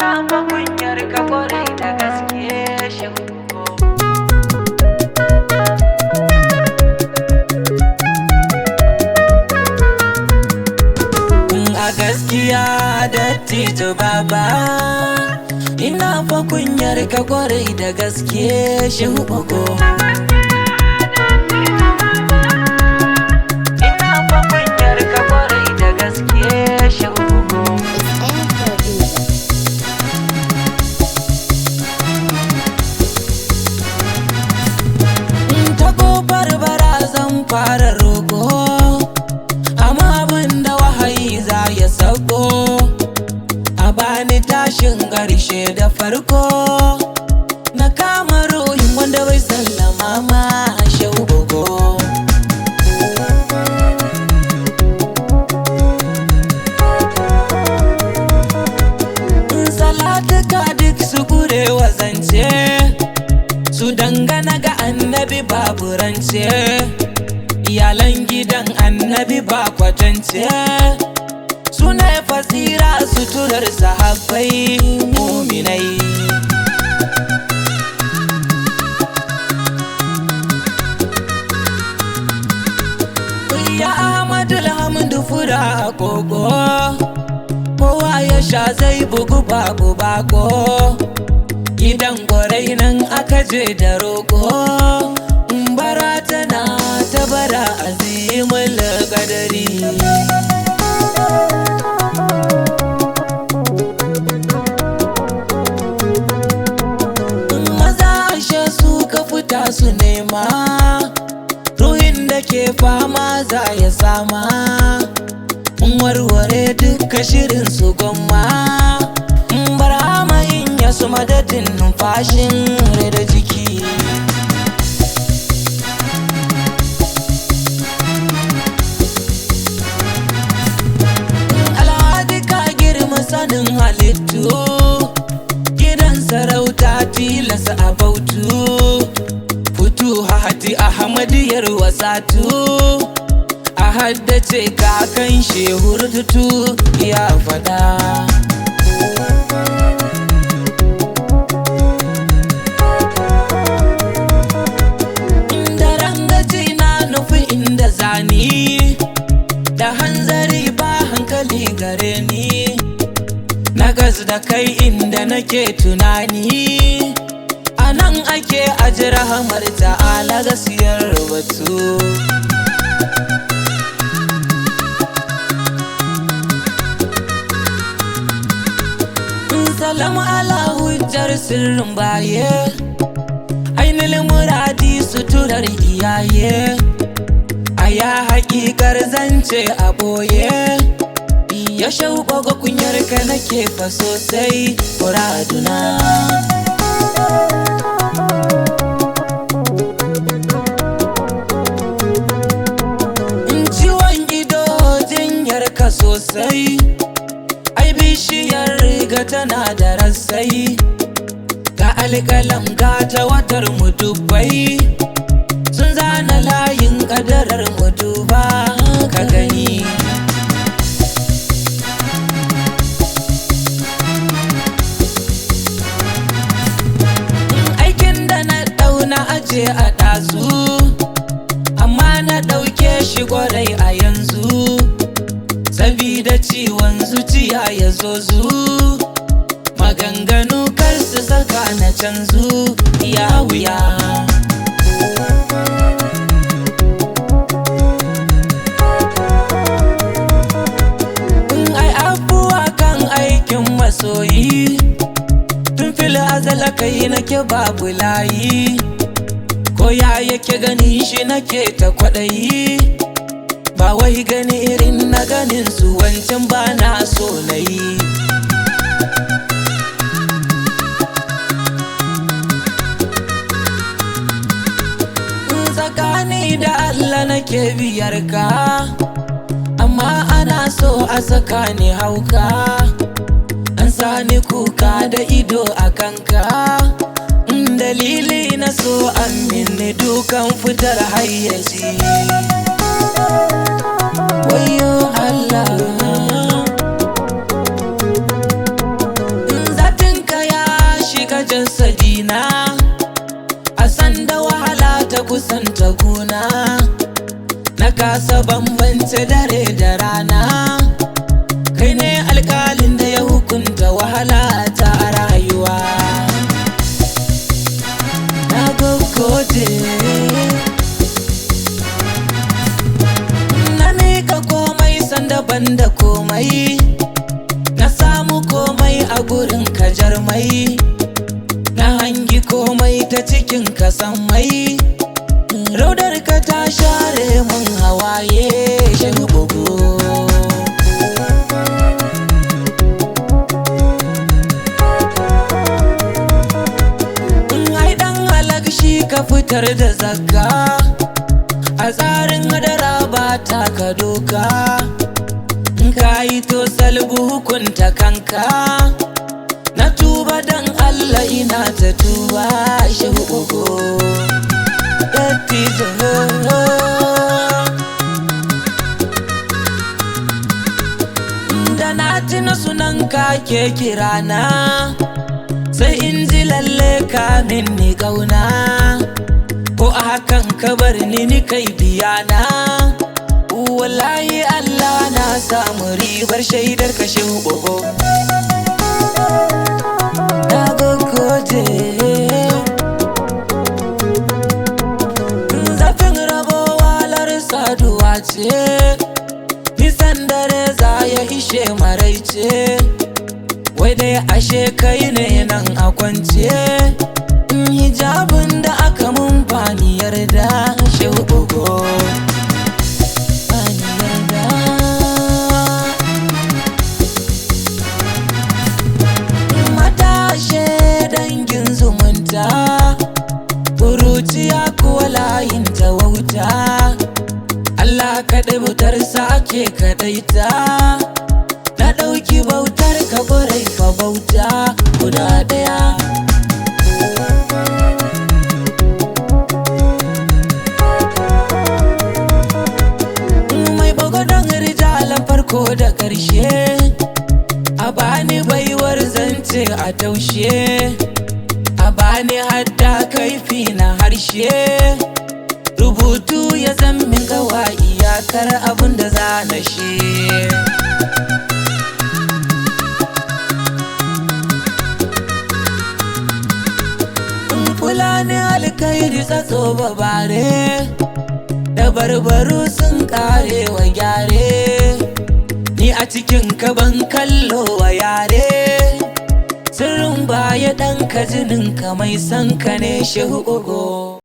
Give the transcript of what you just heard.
ina fa kunyar ka kwarai da gaske shehu. A gaskiya dattijo baba, ina fa kunyar ka kwarai da gaske shehu ugo. Ina fa kunyar ka kwarai da gaske shehu ugo. Ta kofar bara zan fara roƙo, amma abin da wahayi za ya sauko. A bani tashin ƙarshe da farko, na kama ruhin wanda bai sallama ma shehu ugo. Salatuka duk su kurewa zance, su dangana ga annabi babu rance. Iyalan gidan annabi ba kwatance, suna fasira suturar sahabbai muminai. Ya Ahmadu Alhamdu fura kogo, kowa ya sha zai bugu babu bako. Gidan gwarai nan aka je da roƙo, bara tana ta bara azimul kadari. Maza ashe suka fita su nema, ruhin da ke fama za ya sama. Mun warware duka shirin su gwamma, barhamayin ya su madadin numfashin rai da jiki. Alhaji ka girma sanin halittu, gidan sarauta tilasa a bautu. Futu hati ahmadiyar wasatu, a haddace kakan shehu rututu ya fada. Inda rangaji na nufi inda zani, da hanzari ba hankali gare ni. Na gas da kai inda nake tunani, a nan ake aji rahamar ta'ala gaskiyar batu. Salamu ala hujjar sirrin baye, ainihin muradi suturar iyaye. Aya hakikar zance a boye, ya shauƙo ga kunyar ka nake fa sosai muraduna. Ciwon ido jinyar ka sosai, ai bishiyar riga tana da rassai. Ga alƙalam ga tawatar mu dubbai, sun zana layin ƙadarar mu duba ka gani. Aikin da na ɗauna aje a ɗazu, amma na ɗauke shi gwarai a yanzu. Sabida ciwon zuciya ya zo zu, maganganu kar su saka na canzu ya wuya. Ai abuwa kan aikin masoyi, tun fil azala kai nake babu layi. Ko ya yake gani shi nake ta kwaɗayi, ba wai gani irin na ganin su wancan ba na so na yi. Tsakani da Allah nake biyar ka, amma ana so a saka ni hauka. An sani kuka da ido a kanka, dalili na so an minni dukan fitar hayyaci. Wayo Allah, da rana, kai ne alƙalin da ya hukunta wahala ta a rayuwa. Na gode, na miƙa komai sanda ban da komai, na samu komai a gurin ka jarmai, na hangi komai ta cikin ka sammai, raudar ka ta share mun hawaye shehu bugu. Ai dan halak shi ka fitar da zakka, a tsarin madara ba ta ka doka, ka yi to salbu hukunta kanka, na tuba dan Allah ina ta tuba shehu bugu. Da na tuna sunan ka ke kirana, sai in ji lalle ka minni ƙauna, ko a hakan ka bar ni kai biyana. Wallahi Allah na samu ribar shaidar ka shehu bugu. Na gode, saduwa ce, nisan dare za ya ishe maraice, wai dai ashe kai ne nan a kwance, hijabin da aka mun bani yarda shehu bugu. Bani yarda, matashe dangin zumunta, kuruciya kuwa layin ta wauta, Allah kaɗai bautar sake kaɗaita, na ɗauki bautar ka ƙwarai fa bauta guda ɗaya. Mai bagadon rijalan farko da ƙarshe, a bani baiwar zance a taushe, a bani hadda kaifi na harshe, rubutu ya zan min gawa iyakar abin da za na shi. Fulani alkairi tsatso babare, da barbaru sun kare wa gyare, ni a cikin kaban kallo wa yare, sirrin baya ɗan ka jinin ka mai san ka ne shehu bugu.